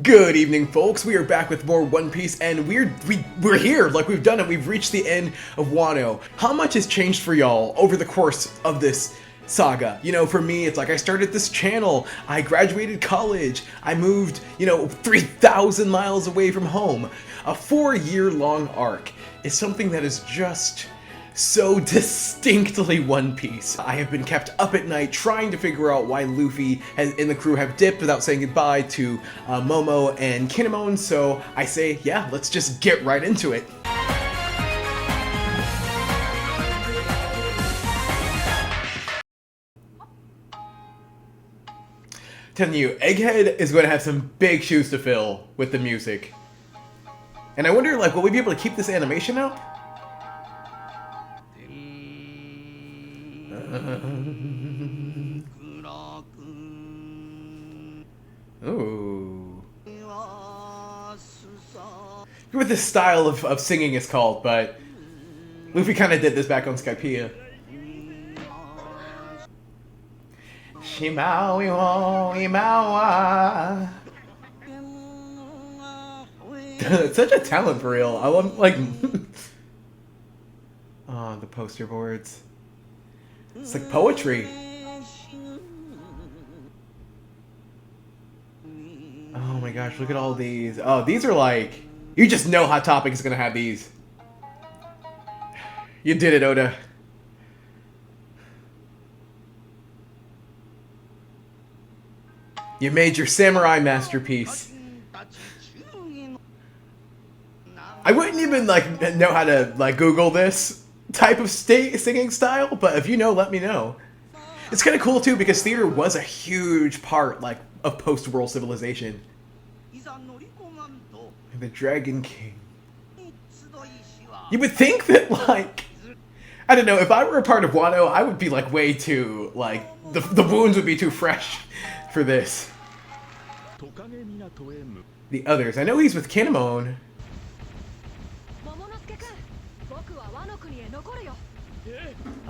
Good evening, folks. We are back with more One Piece, and we're here. Like, we've done it. We've reached the end of Wano. How much has changed for y'all over the course of this saga? You know, for me, it's like I started this channel. I graduated college. I moved, 3,000 miles away from home. A 4-year-long arc is something that is just so distinctly One Piece. I have been kept up at night trying to figure out why Luffy and the crew have dipped without saying goodbye to Momo and Kinemon, so I say, yeah, let's just get right into it. Telling you, Egghead is going to have some big shoes to fill with the music. And I wonder, will we be able to keep this animation up? Ooh. What this style of singing is called, but Luffy kind of did this back on Skypiea. Shimawi wo imawa. It's such a talent for real. I love, oh, the poster boards. It's like poetry. Oh my gosh, look at all these. Oh, these are you just know Hot Topic is gonna have these. You did it, Oda. You made your samurai masterpiece. I wouldn't even know how to Google this type of singing style, but if you know, let me know. It's kind of cool too because theater was a huge part of post-world civilization. The Dragon King. You would think that I don't know, if I were a part of Wano, I would be way too the wounds would be too fresh for this. The others. I know he's with Kinemon.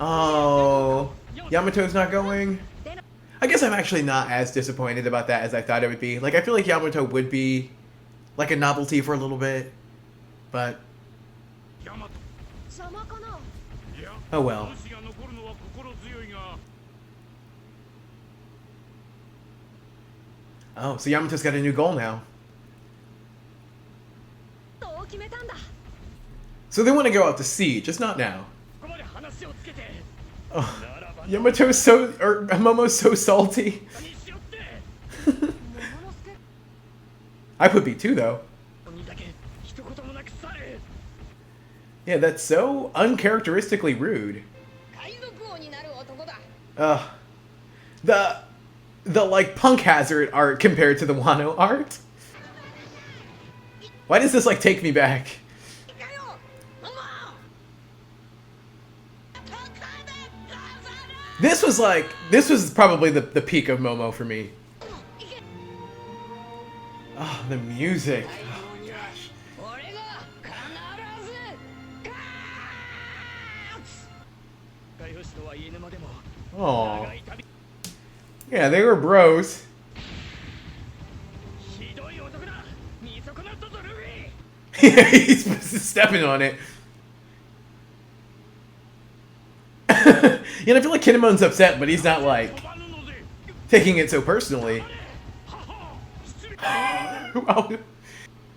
Oh, Yamato's not going? I guess I'm actually not as disappointed about that as I thought it would be. I feel like Yamato would be a novelty for a little bit, but oh well. Oh, so Yamato's got a new goal now. So they want to go out to sea, just not now. Oh, Yamato's Momo's so salty. I would be too, though. Yeah, that's so uncharacteristically rude. The punk hazard art compared to the Wano art. Why does this take me back? This was probably the peak of Momo for me. Oh, the music. Oh my gosh. Oh. Yeah, they were bros. Yeah, he's stepping on it. I feel like Kinemon's upset, but he's not taking it so personally. Wow.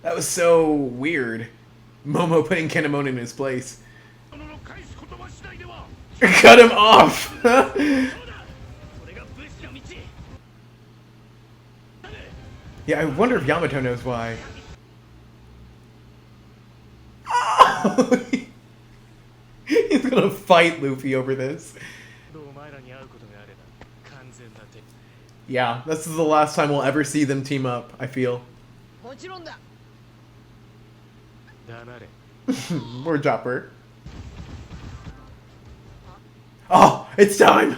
That was so weird. Momo putting Kinemon in his place. Cut him off! Yeah, I wonder if Yamato knows why. Oh, he's gonna fight Luffy over this. Yeah, this is the last time we'll ever see them team up, I feel. More Chopper. Oh, it's time!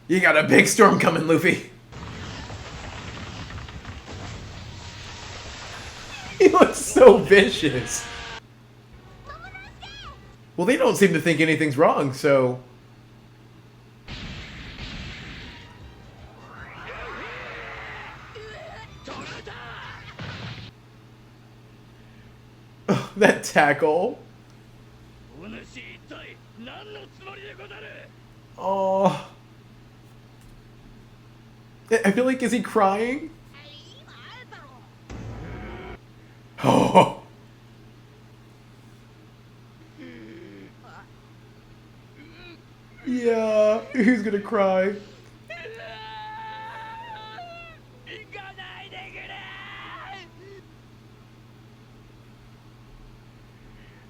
You got a big storm coming, Luffy. He looks so vicious. Well, they don't seem to think anything's wrong, so... That tackle. Oh. I feel like, is he crying? Oh. Yeah, who's gonna cry?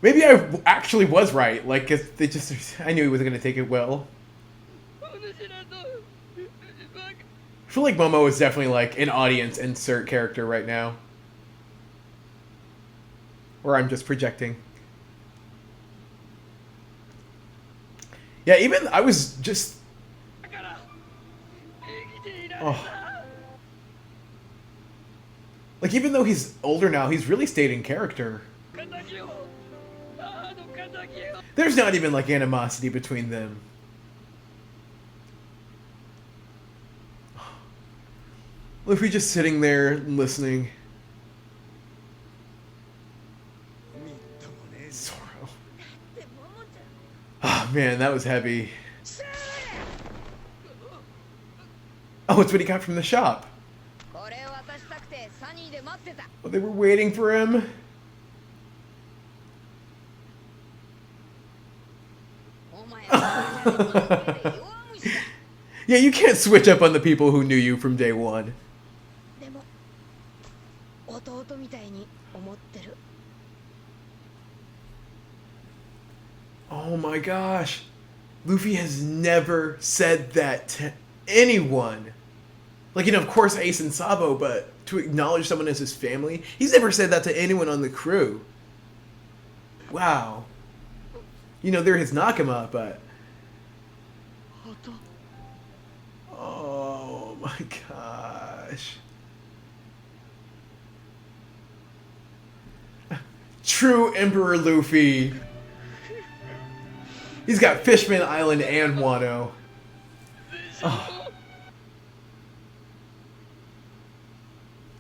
Maybe I actually was right. Like, I knew he wasn't gonna take it well. I feel like Momo is definitely like an audience insert character right now. Or I'm just projecting. Yeah, even I was just... Oh. Like, even though he's older now, he's really stayed in character. There's not even, like, animosity between them. Luffy just sitting there listening. Zoro. Oh, man, that was heavy. Oh, it's what he got from the shop. Oh, they were waiting for him. Yeah, you can't switch up on the people who knew you from day one. Oh my gosh. Luffy has never said that to anyone. Like, you know, of course Ace and Sabo, but to acknowledge someone as his family, he's never said that to anyone on the crew. Wow. You know, they're his Nakama, but... Oh my gosh. True Emperor Luffy. He's got Fishman Island and Wano. Oh.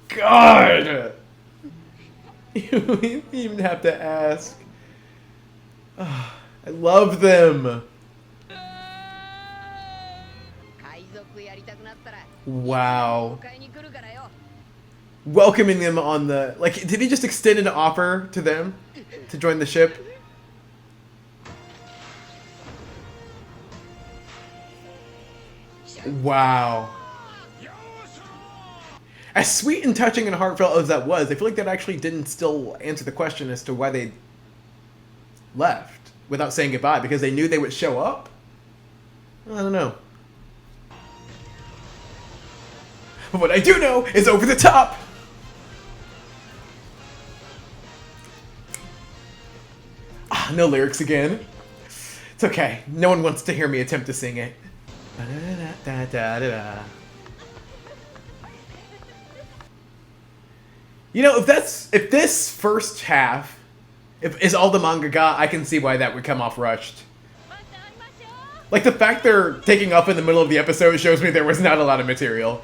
God! You even have to ask. Oh, I love them. Wow. Welcoming them on the... Like, did he just extend an offer to them to join the ship? Wow. As sweet and touching and heartfelt as that was, I feel like that actually didn't still answer the question as to why they left without saying goodbye, because they knew they would show up? I don't know. But what I do know is over the top! Ah, no lyrics again. It's okay. No one wants to hear me attempt to sing it. You know, if this first half is all the manga got, I can see why that would come off rushed. Like, the fact they're taking up in the middle of the episode shows me there was not a lot of material.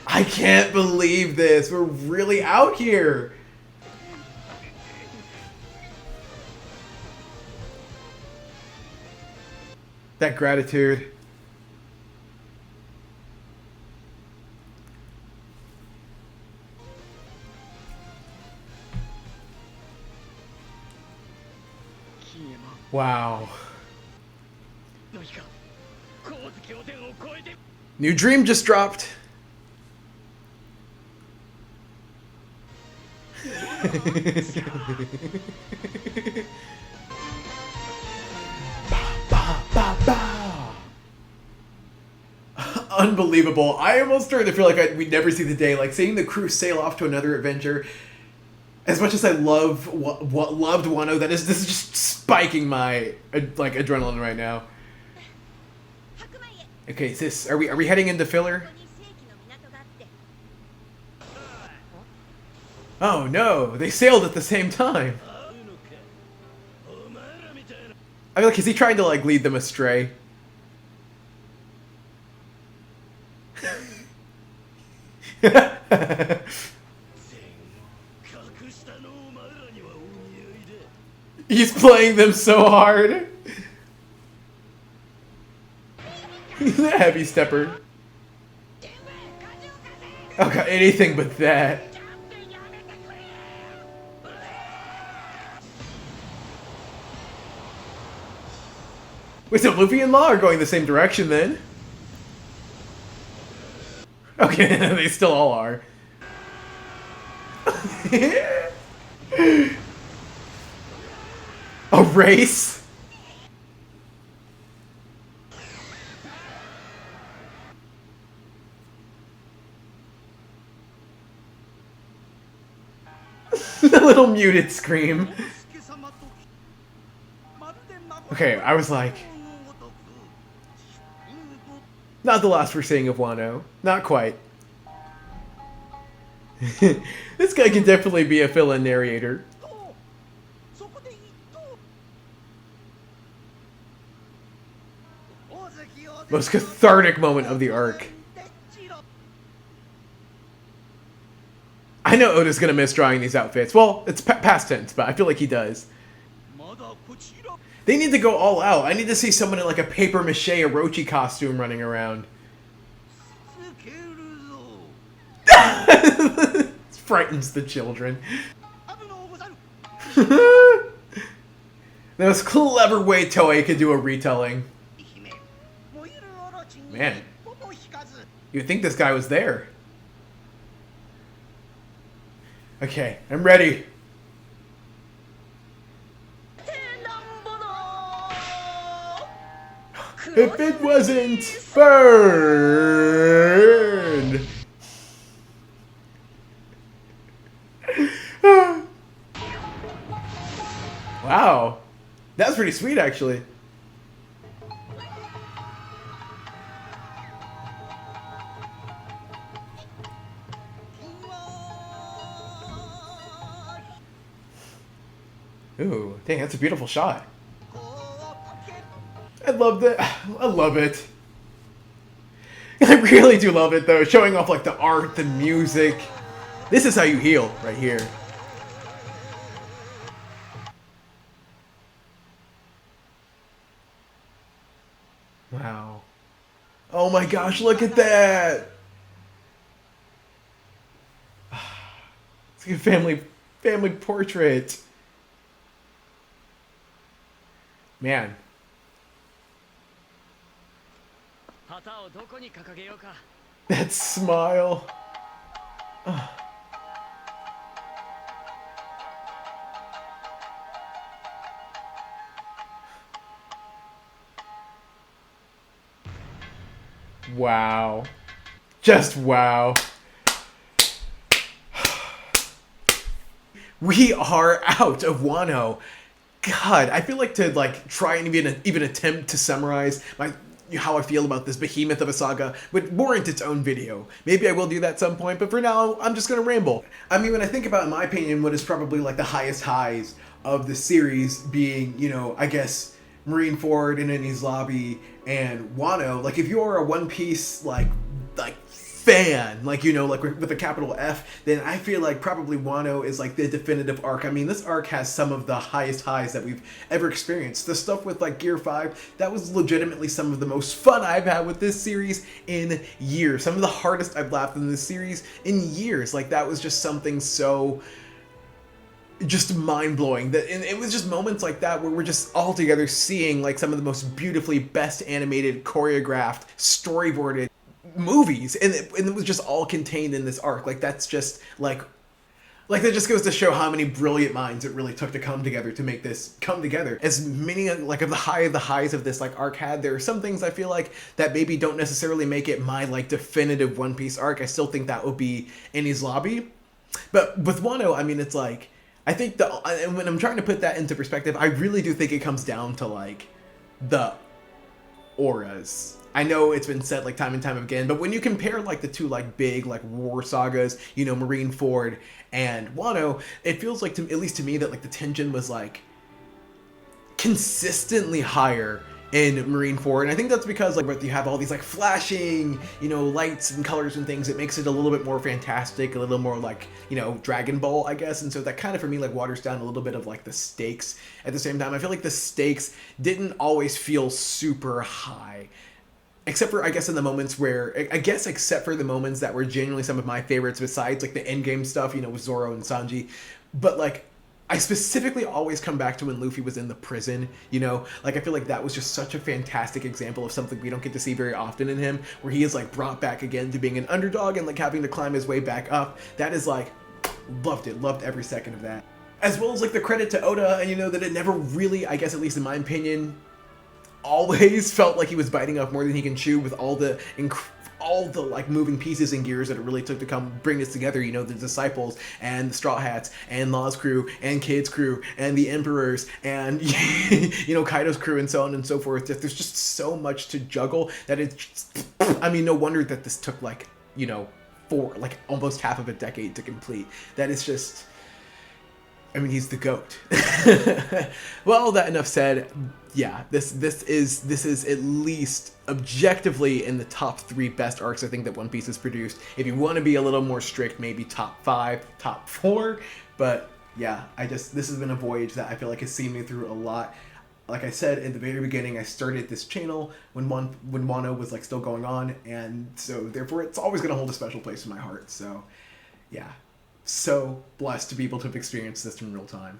I can't believe this. We're really out here. That gratitude. Wow. New dream just dropped. Unbelievable. I almost started to feel like we'd never see the day. Like, seeing the crew sail off to another adventure. As much as I loved Wano, this is just spiking my like adrenaline right now. Okay, sis, are we heading into filler? Oh no, they sailed at the same time. I mean, like, is he trying to like lead them astray? playing them so hard. He's a heavy stepper. Okay, anything but that. Wait, so Luffy and Law are going the same direction then? Okay, they still all are. A race? The little muted scream. Okay, I was like... Not the last we're seeing of Wano. Not quite. This guy can definitely be a fill-in narrator. Most cathartic moment of the arc. I know Oda's gonna miss drawing these outfits. Well, it's past tense, but I feel like he does. They need to go all out. I need to see someone in like a paper mache Orochi costume running around. Frightens the children. The most clever way Toei could do a retelling. Man, you'd think this guy was there. Okay, I'm ready. If it wasn't burned. Wow. That was pretty sweet, actually. Ooh, dang, that's a beautiful shot. I love that. I love it. I really do love it, though. Showing off, like, the art, the music. This is how you heal, right here. Wow. Oh my gosh, look at that! It's like a family portrait. Man. That smile. Wow. Just wow. We are out of Wano. God, I feel like to like try and even attempt to summarize how I feel about this behemoth of a saga would warrant its own video. Maybe I will do that at some point, but for now, I'm just gonna ramble. I mean, when I think about, in my opinion, what is probably like the highest highs of the series being, you know, I guess Marineford and Enies Lobby and Wano. Like, if you're a One Piece like fan, like, you know, like with a capital F, then I feel like probably Wano is like the definitive arc. I mean, this arc has some of the highest highs that we've ever experienced. The stuff with like Gear 5, that was legitimately some of the most fun I've had with this series in years. Some of the hardest I've laughed in this series in years. Like, that was just something so just mind-blowing. That, and it was just moments like that where we're just all together seeing like some of the most beautifully best animated, choreographed, storyboarded movies, and it was just all contained in this arc. Like, that's just like that just goes to show how many brilliant minds it really took to come together to make this come together. As many like of the highs of this like arc had, there are some things I feel like that maybe don't necessarily make it my like definitive One Piece arc. I still think that would be Enies Lobby, but with Wano, I mean, it's like, I think and when I'm trying to put that into perspective, I really do think it comes down to like the auras. I know it's been said like time and time again, but when you compare like the two like big like war sagas, you know, Marineford and Wano, it feels like, at least to me, that like the tension was like consistently higher in Marineford, and I think that's because like you have all these like flashing, you know, lights and colors and things. It makes it a little bit more fantastic, a little more like, you know, Dragon Ball, I guess. And so that kind of for me like waters down a little bit of like the stakes. At the same time, I feel like the stakes didn't always feel super high. Except for, I guess, in the moments where, I guess, except for the moments that were genuinely some of my favorites besides, like, the endgame stuff, you know, with Zoro and Sanji. But, like, I specifically always come back to when Luffy was in the prison, you know? Like, I feel like that was just such a fantastic example of something we don't get to see very often in him, where he is, like, brought back again to being an underdog and, like, having to climb his way back up. That is, like, loved it. Loved every second of that. As well as, like, the credit to Oda, and, you know, that it never really, I guess, at least in my opinion, always felt like he was biting off more than he can chew with all the like moving pieces and gears that it really took to come bring this together. You know, the disciples and the Straw Hats and Law's crew and Kid's crew and the Emperors and you know, Kaido's crew and so on and so forth. There's just so much to juggle that it's, I mean, no wonder that this took like, you know, like almost half of a decade to complete. That is just, I mean, he's the GOAT. Well, that enough said, yeah, this is at least objectively in the top 3 best arcs I think that One Piece has produced. If you want to be a little more strict, maybe top 5, top 4. But yeah, this has been a voyage that I feel like has seen me through a lot. Like I said in the very beginning, I started this channel when Wano was like still going on, and so therefore it's always going to hold a special place in my heart. So yeah, so blessed to be able to have experienced this in real time.